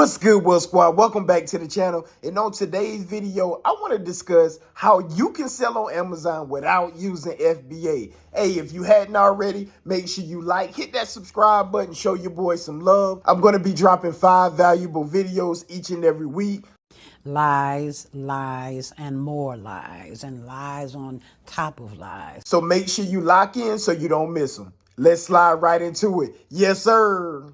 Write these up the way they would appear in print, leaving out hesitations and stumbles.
What's good, Will Squad? Welcome back to the channel. And on today's video, I want to discuss how you can sell on Amazon without using FBA. Hey, if you hadn't already, make sure you hit that subscribe button, show your boy some love. I'm going to be dropping 5 valuable videos each and every week. Lies, lies, and more lies, and lies on top of lies. So make sure you lock in so you don't miss them. Let's slide right into it. Yes, sir.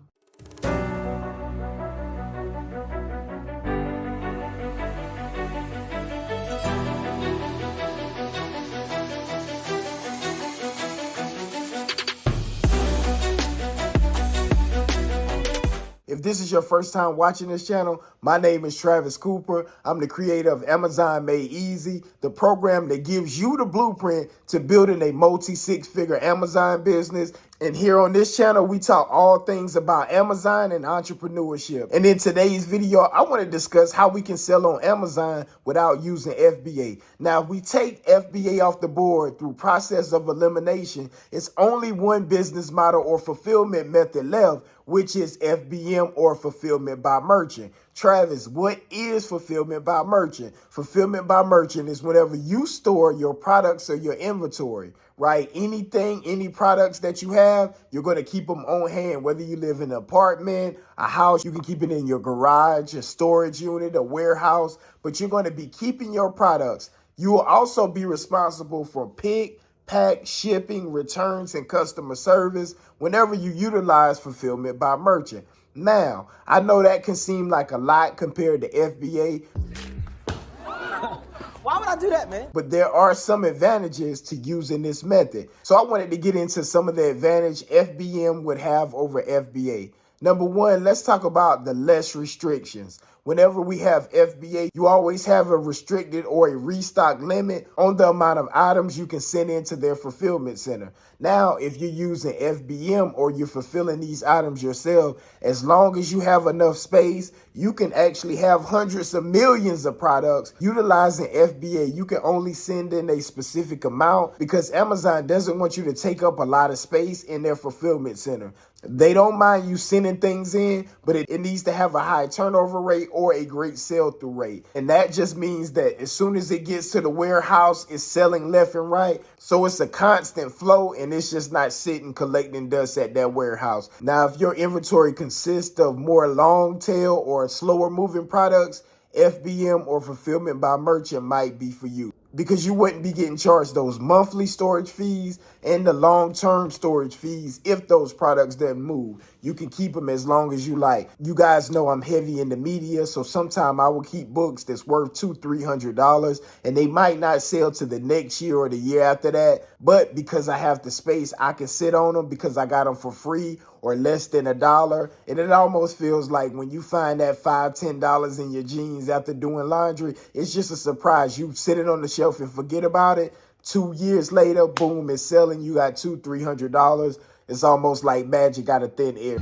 If this is your first time watching this channel, my name is Travis Cooper. I'm the creator of Amazon Made Easy, the program that gives you the blueprint to building a multi-six-figure Amazon business. And here on this channel, we talk all things about Amazon and entrepreneurship. And in today's video, I want to discuss how we can sell on Amazon without using FBA. Now, if we take FBA off the board through process of elimination, it's only one business model or fulfillment method left, which is FBM or fulfillment by merchant. Travis, what is fulfillment by merchant? Fulfillment by merchant is whenever you store your products or your inventory, right? Anything, any products that you have, you're going to keep them on hand. Whether you live in an apartment, a house, you can keep it in your garage, a storage unit, a warehouse, but you're going to be keeping your products. You will also be responsible for pick, pack, shipping, returns, and customer service whenever you utilize fulfillment by merchant. Now, I know that can seem like a lot compared to FBA. Why would I do that, man? But there are some advantages to using this method. So I wanted to get into some of the advantage FBM would have over FBA. Number one, let's talk about the less restrictions. Whenever we have FBA, you always have a restricted or a restock limit on the amount of items you can send into their fulfillment center. Now, if you're using FBM or you're fulfilling these items yourself, as long as you have enough space, you can actually have hundreds of millions of products. Utilizing FBA, you can only send in a specific amount because Amazon doesn't want you to take up a lot of space in their fulfillment center. They don't mind you sending things in, but it needs to have a high turnover rate or a great sell-through rate. And that just means that as soon as it gets to the warehouse, it's selling left and right. So it's a constant flow and it's just not sitting collecting dust at that warehouse. Now, if your inventory consists of more long tail or slower moving products, FBM or fulfillment by merchant might be for you, because you wouldn't be getting charged those monthly storage fees and the long-term storage fees if those products didn't move. You can keep them as long as you like. You guys know I'm heavy in the media, so sometimes I will keep books that's worth $200-300, and they might not sell to the next year or the year after that. But because I have the space, I can sit on them because I got them for free or less than $1. And it almost feels like when you find that $5-10 in your jeans after doing laundry, it's just a surprise. You sit it on the shelf and forget about it. 2 years later, boom, it's selling. You got $200-300. It's almost like magic out of thin air.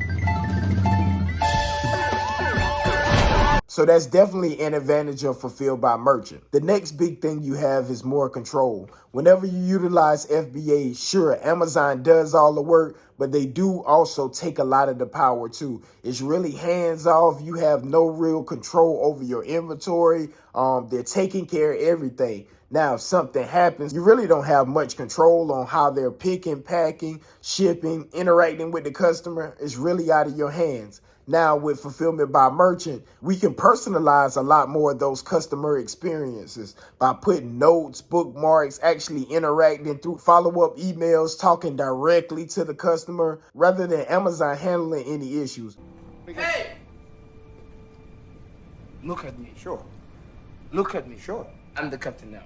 So that's definitely an advantage of fulfilled by merchant. The next big thing you have is more control. Whenever you utilize FBA, sure, Amazon does all the work, but they do also take a lot of the power too. It's really hands off. You have no real control over your inventory. They're taking care of everything. Now, if something happens, you really don't have much control on how they're picking, packing, shipping, interacting with the customer. It's really out of your hands. Now, with fulfillment by merchant, we can personalize a lot more of those customer experiences by putting notes, bookmarks, actually interacting through follow-up emails, talking directly to the customer rather than Amazon handling any issues. Hey! Look at me, sure. Look at me, sure. I'm the captain now.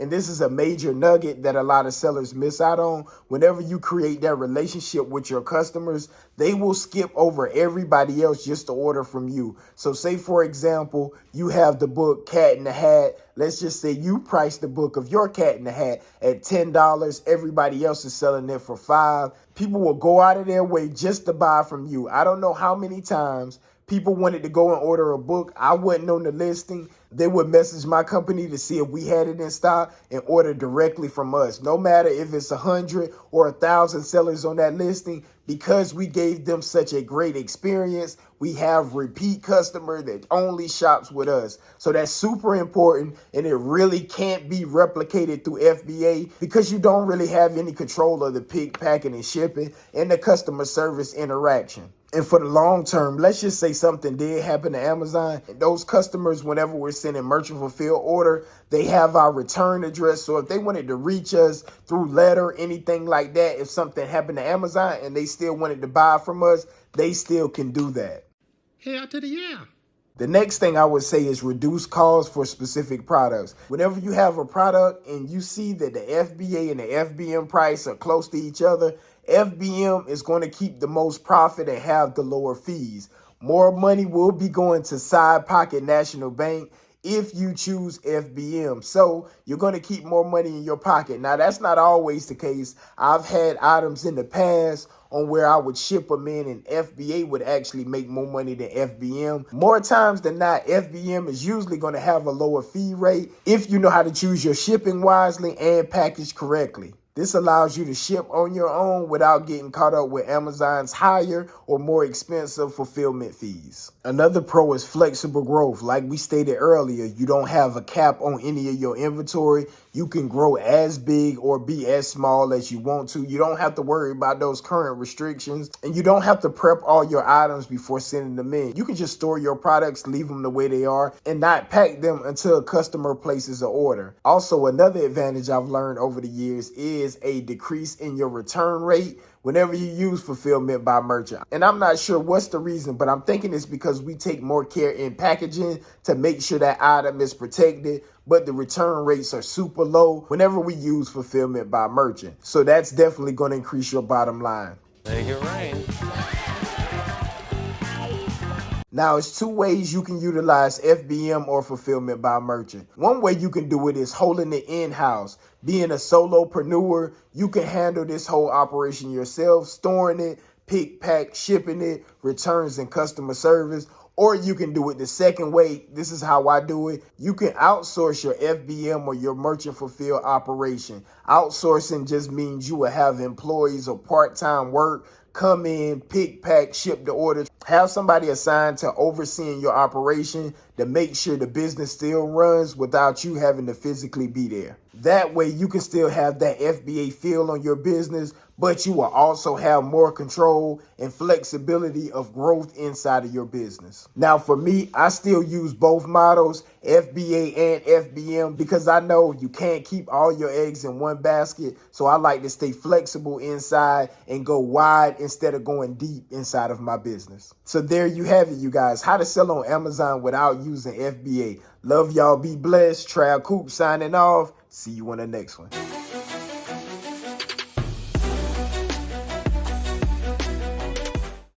And this is a major nugget that a lot of sellers miss out on. Whenever you create that relationship with your customers, they will skip over everybody else just to order from you. So say, for example, you have the book Cat in the Hat. Let's just say you price the book of your Cat in the Hat at $10. Everybody else is selling it for $5. People will go out of their way just to buy from you. I don't know how many times People wanted to go and order a book. I wasn't on the listing. They would message my company to see if we had it in stock and order directly from us. No matter if it's 100 or 1,000 sellers on that listing, because we gave them such a great experience, we have repeat customer that only shops with us. So that's super important, and it really can't be replicated through FBA because you don't really have any control of the pick, packing, and shipping and the customer service interaction. And for the long term, let's just say something did happen to Amazon. And those customers, whenever we're sending merchant fulfilled order, they have our return address. So if they wanted to reach us through letter, anything like that, if something happened to Amazon and they still wanted to buy from us, they still can do that. Hell to the yeah. The next thing I would say is reduce costs for specific products. Whenever you have a product and you see that the FBA and the FBM price are close to each other, FBM is going to keep the most profit and have the lower fees. More money will be going to side pocket National Bank if you choose FBM. So you're going to keep more money in your pocket. Now, that's not always the case. I've had items in the past on where I would ship them in and FBA would actually make more money than FBM. More times than not, FBM is usually going to have a lower fee rate if you know how to choose your shipping wisely and package correctly. This allows you to ship on your own without getting caught up with Amazon's higher or more expensive fulfillment fees. Another pro is flexible growth. Like we stated earlier, you don't have a cap on any of your inventory. You can grow as big or be as small as you want to. You don't have to worry about those current restrictions, and you don't have to prep all your items before sending them in. You can just store your products, leave them the way they are, and not pack them until a customer places an order. Also, another advantage I've learned over the years is a decrease in your return rate whenever you use fulfillment by merchant. And I'm not sure what's the reason, but I'm thinking it's because we take more care in packaging to make sure that item is protected, but the return rates are super low whenever we use fulfillment by merchant. So that's definitely going to increase your bottom line. Make it rain. Now, it's two ways you can utilize FBM or fulfillment by merchant. One way you can do it is holding it in-house. Being a solopreneur, you can handle this whole operation yourself, storing it, pick, pack, shipping it, returns, and customer service. Or you can do it the second way. This is how I do it. You can outsource your FBM or your merchant fulfill operation. Outsourcing just means you will have employees or part-time work come in, pick, pack, ship the orders. Have somebody assigned to overseeing your operation to make sure the business still runs without you having to physically be there. That way you can still have that FBA feel on your business, but you will also have more control and flexibility of growth inside of your business. Now, for me, I still use both models, FBA and FBM, because I know you can't keep all your eggs in one basket. So I like to stay flexible inside and go wide instead of going deep inside of my business. So there you have it, you guys. How to sell on Amazon without using FBA. Love y'all. Be blessed. Trav Coop signing off. See you on the next one.